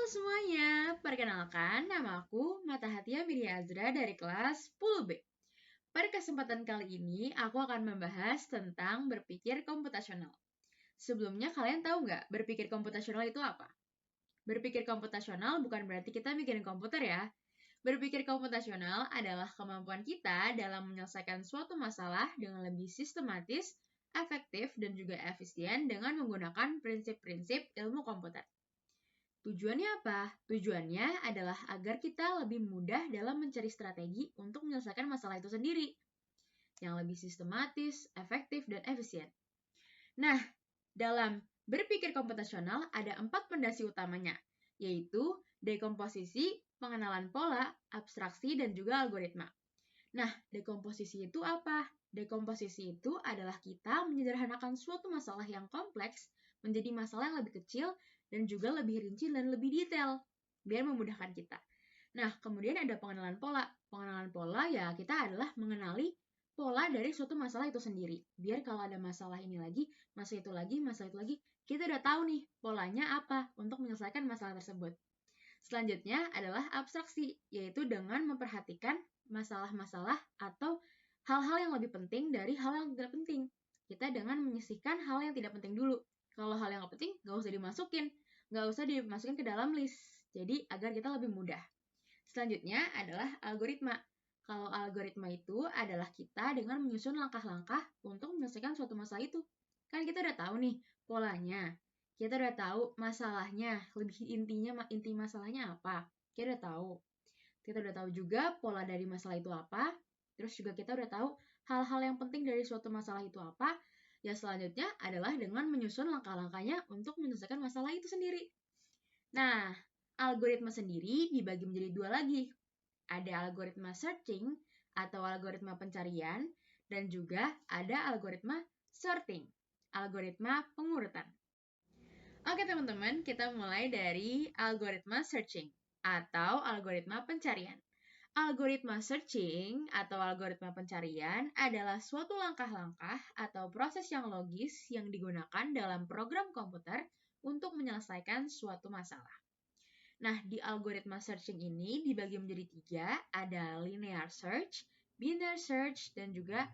Halo semuanya, perkenalkan nama aku Mata Hatia Widya Azra dari kelas 10B. Pada kesempatan kali ini, aku akan membahas tentang berpikir komputasional. Sebelumnya, kalian tahu nggak berpikir komputasional itu apa? Berpikir komputasional bukan berarti kita mikirin komputer ya. Berpikir komputasional adalah kemampuan kita dalam menyelesaikan suatu masalah dengan lebih sistematis, efektif, dan juga efisien dengan menggunakan prinsip-prinsip ilmu komputer. Tujuannya apa? Tujuannya adalah agar kita lebih mudah dalam mencari strategi untuk menyelesaikan masalah itu sendiri, yang lebih sistematis, efektif, dan efisien. Nah, dalam berpikir komputasional ada 4 pondasi utamanya, yaitu dekomposisi, pengenalan pola, abstraksi, dan juga algoritma. Nah, dekomposisi itu apa? Dekomposisi itu adalah kita menyederhanakan suatu masalah yang kompleks menjadi masalah yang lebih kecil dan juga lebih rinci dan lebih detail, biar memudahkan kita. Nah, kemudian ada pengenalan pola. Pengenalan pola ya kita adalah mengenali pola dari suatu masalah itu sendiri. Biar kalau ada masalah ini lagi, masalah itu lagi, kita udah tahu nih polanya apa untuk menyelesaikan masalah tersebut. Selanjutnya adalah abstraksi, yaitu dengan memperhatikan masalah-masalah atau hal-hal yang lebih penting dari hal yang tidak penting. Kita dengan menyisihkan hal yang tidak penting dulu. Kalau hal yang nggak penting, nggak usah dimasukin ke dalam list. Jadi agar kita lebih mudah. Selanjutnya adalah algoritma. Kalau algoritma itu adalah kita dengan menyusun langkah-langkah untuk menyelesaikan suatu masalah itu. Kan kita udah tahu nih polanya. Kita udah tahu masalahnya, lebih inti masalahnya apa. Kita udah tahu. Kita udah tahu juga pola dari masalah itu apa. Terus juga kita udah tahu hal-hal yang penting dari suatu masalah itu apa. Ya selanjutnya adalah dengan menyusun langkah-langkahnya untuk menyelesaikan masalah itu sendiri. Nah, algoritma sendiri dibagi menjadi 2 lagi. Ada algoritma searching atau algoritma pencarian dan juga ada algoritma sorting, algoritma pengurutan. Oke teman-teman, kita mulai dari algoritma searching atau algoritma pencarian. Algoritma searching atau algoritma pencarian adalah suatu langkah-langkah atau proses yang logis yang digunakan dalam program komputer untuk menyelesaikan suatu masalah. Nah, di algoritma searching ini dibagi menjadi 3, ada linear search, binary search, dan juga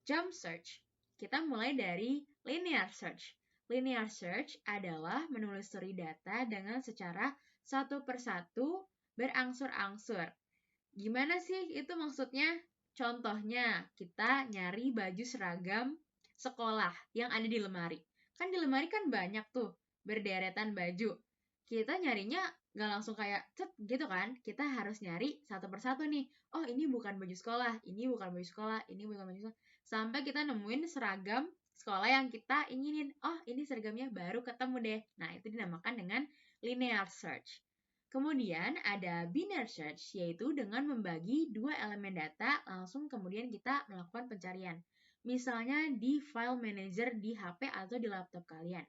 jump search. Kita mulai dari linear search. Linear search adalah menelusuri data dengan secara satu persatu berangsur-angsur. Gimana sih itu maksudnya? Contohnya, kita nyari baju seragam sekolah yang ada di lemari. Kan di lemari kan banyak tuh berderetan baju. Kita nyarinya nggak langsung kayak cet gitu kan. Kita harus nyari satu persatu nih. Oh ini bukan baju sekolah, ini bukan baju sekolah, ini bukan baju sekolah. Sampai kita nemuin seragam sekolah yang kita inginin. Oh ini seragamnya baru ketemu deh. Nah itu dinamakan dengan linear search. Kemudian ada binary search, yaitu dengan membagi 2 elemen data, langsung kemudian kita melakukan pencarian. Misalnya di file manager di HP atau di laptop kalian.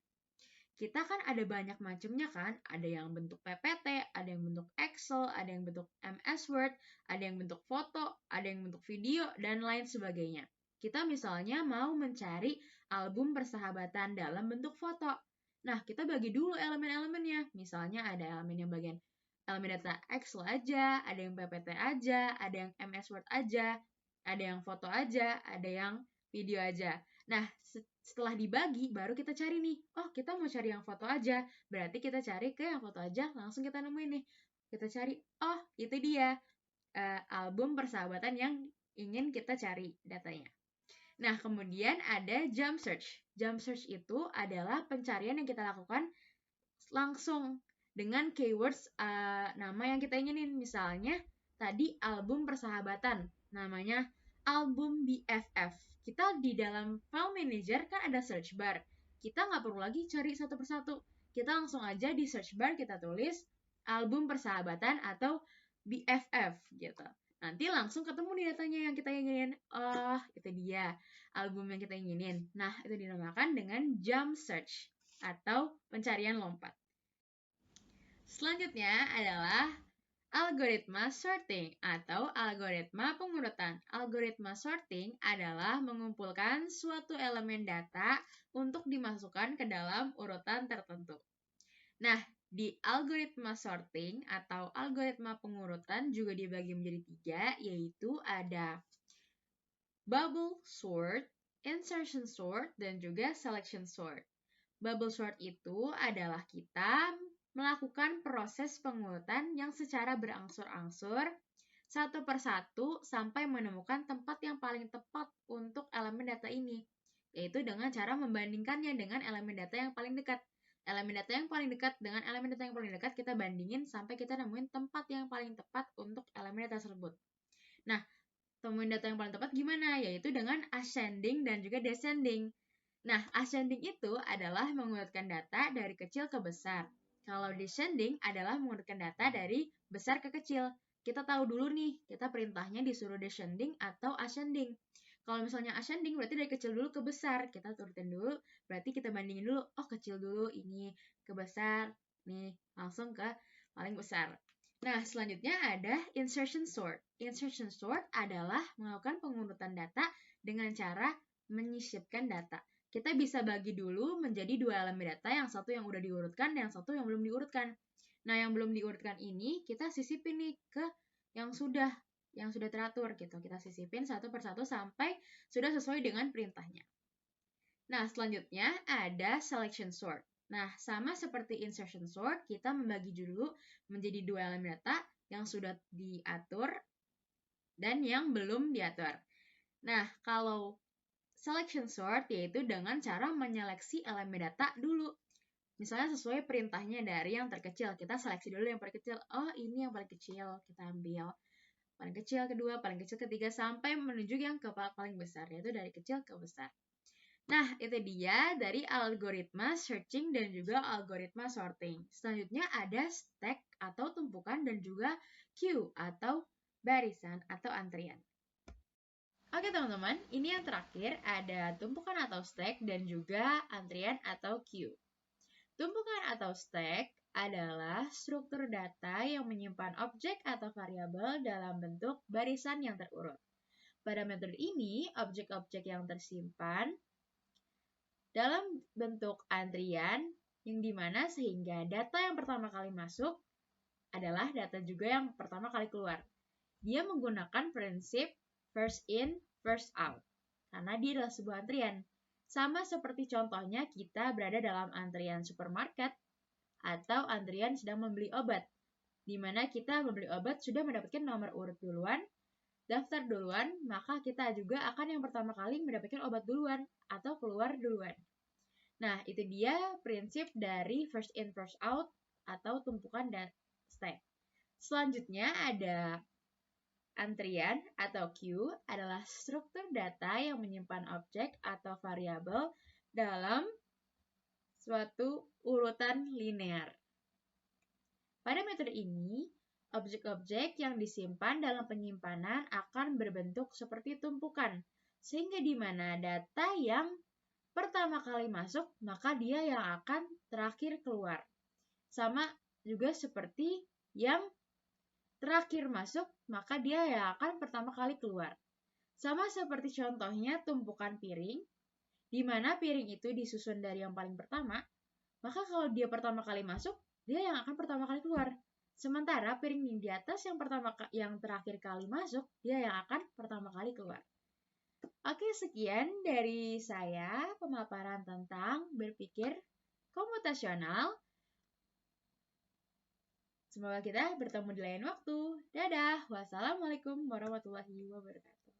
Kita kan ada banyak macamnya kan, ada yang bentuk PPT, ada yang bentuk Excel, ada yang bentuk MS Word, ada yang bentuk foto, ada yang bentuk video, dan lain sebagainya. Kita misalnya mau mencari album persahabatan dalam bentuk foto. Nah, kita bagi dulu elemen-elemennya. Misalnya ada elemen yang bagian elemen data Excel aja, ada yang PPT aja, ada yang MS Word aja, ada yang foto aja, ada yang video aja. Nah, setelah dibagi, baru kita cari nih. Oh, kita mau cari yang foto aja. Berarti kita cari ke yang foto aja, langsung kita nemuin nih. Kita cari, oh itu dia album persahabatan yang ingin kita cari datanya. Nah, kemudian ada jump search. Jump search itu adalah pencarian yang kita lakukan langsung dengan keywords nama yang kita inginin. Misalnya, tadi album persahabatan, namanya album BFF. Kita di dalam file manager kan ada search bar. Kita nggak perlu lagi cari satu persatu. Kita langsung aja di search bar kita tulis album persahabatan atau BFF gitu. Nanti langsung ketemu di datanya yang kita inginin. Oh, itu dia album yang kita inginin. Nah, itu dinamakan dengan jump search atau pencarian lompat. Selanjutnya adalah algoritma sorting atau algoritma pengurutan. Algoritma sorting adalah mengumpulkan suatu elemen data untuk dimasukkan ke dalam urutan tertentu. Nah, Di algoritma sorting atau algoritma pengurutan juga dibagi menjadi 3, yaitu ada bubble sort, insertion sort, dan juga selection sort. Bubble sort itu adalah kita melakukan proses pengurutan yang secara berangsur-angsur satu persatu sampai menemukan tempat yang paling tepat untuk elemen data ini, yaitu dengan cara membandingkannya dengan elemen data yang paling dekat. Elemen data yang paling dekat dengan elemen data yang paling dekat kita bandingin sampai kita nemuin tempat yang paling tepat untuk elemen data tersebut. Nah, temuin data yang paling tepat gimana? Yaitu dengan ascending dan juga descending. Nah, ascending itu adalah mengurutkan data dari kecil ke besar. Kalau descending adalah mengurutkan data dari besar ke kecil. Kita tahu dulu nih, kita perintahnya disuruh descending atau ascending. Kalau misalnya ascending berarti dari kecil dulu ke besar. Kita turutin dulu, berarti kita bandingin dulu. Oh, kecil dulu, ini ke besar, nih langsung ke paling besar. Nah, selanjutnya ada insertion sort. Insertion sort adalah melakukan pengurutan data dengan cara menyisipkan data. Kita bisa bagi dulu menjadi 2 elemen data, yang satu yang udah diurutkan, yang satu yang belum diurutkan. Nah, yang belum diurutkan ini kita sisipin nih ke yang sudah teratur gitu. Kita sisipin satu persatu sampai sudah sesuai dengan perintahnya. Nah, selanjutnya ada selection sort. Nah, sama seperti insertion sort, kita membagi dulu menjadi 2 elemen data yang sudah diatur dan yang belum diatur. Nah, kalau selection sort yaitu dengan cara menyeleksi elemen data dulu. Misalnya sesuai perintahnya dari yang terkecil, kita seleksi dulu yang paling kecil. Oh, ini yang paling kecil, kita ambil. Paling kecil kedua, paling kecil ketiga, sampai menuju yang ke paling besar, yaitu dari kecil ke besar. Nah, itu dia dari algoritma searching dan juga algoritma sorting. Selanjutnya ada stack atau tumpukan dan juga queue atau barisan atau antrian. Oke teman-teman, ini yang terakhir ada tumpukan atau stack dan juga antrian atau queue. Tumpukan atau stack adalah struktur data yang menyimpan objek atau variabel dalam bentuk barisan yang terurut. Pada metode ini, objek-objek yang tersimpan dalam bentuk antrian yang dimana sehingga data yang pertama kali masuk adalah data juga yang pertama kali keluar. Dia menggunakan prinsip first in, first out, karena dia adalah sebuah antrian. Sama seperti contohnya kita berada dalam antrian supermarket atau antrian sedang membeli obat, di mana kita membeli obat sudah mendapatkan nomor urut duluan, daftar duluan, maka kita juga akan yang pertama kali mendapatkan obat duluan atau keluar duluan. Nah, itu dia prinsip dari first in, first out atau tumpukan dan stack. Selanjutnya ada antrian atau queue adalah struktur data yang menyimpan objek atau variabel dalam suatu urutan linear. Pada metode ini, objek-objek yang disimpan dalam penyimpanan akan berbentuk seperti tumpukan, sehingga di mana data yang pertama kali masuk, maka dia yang akan terakhir keluar. Sama juga seperti yang terakhir masuk, maka dia yang akan pertama kali keluar. Sama seperti contohnya tumpukan piring, di mana piring itu disusun dari yang paling pertama, maka kalau dia pertama kali masuk, dia yang akan pertama kali keluar. Sementara piring yang di atas yang terakhir kali masuk, dia yang akan pertama kali keluar. Oke, sekian dari saya pemaparan tentang berpikir komputasional. Semoga kita bertemu di lain waktu. Dadah. Wassalamualaikum warahmatullahi wabarakatuh.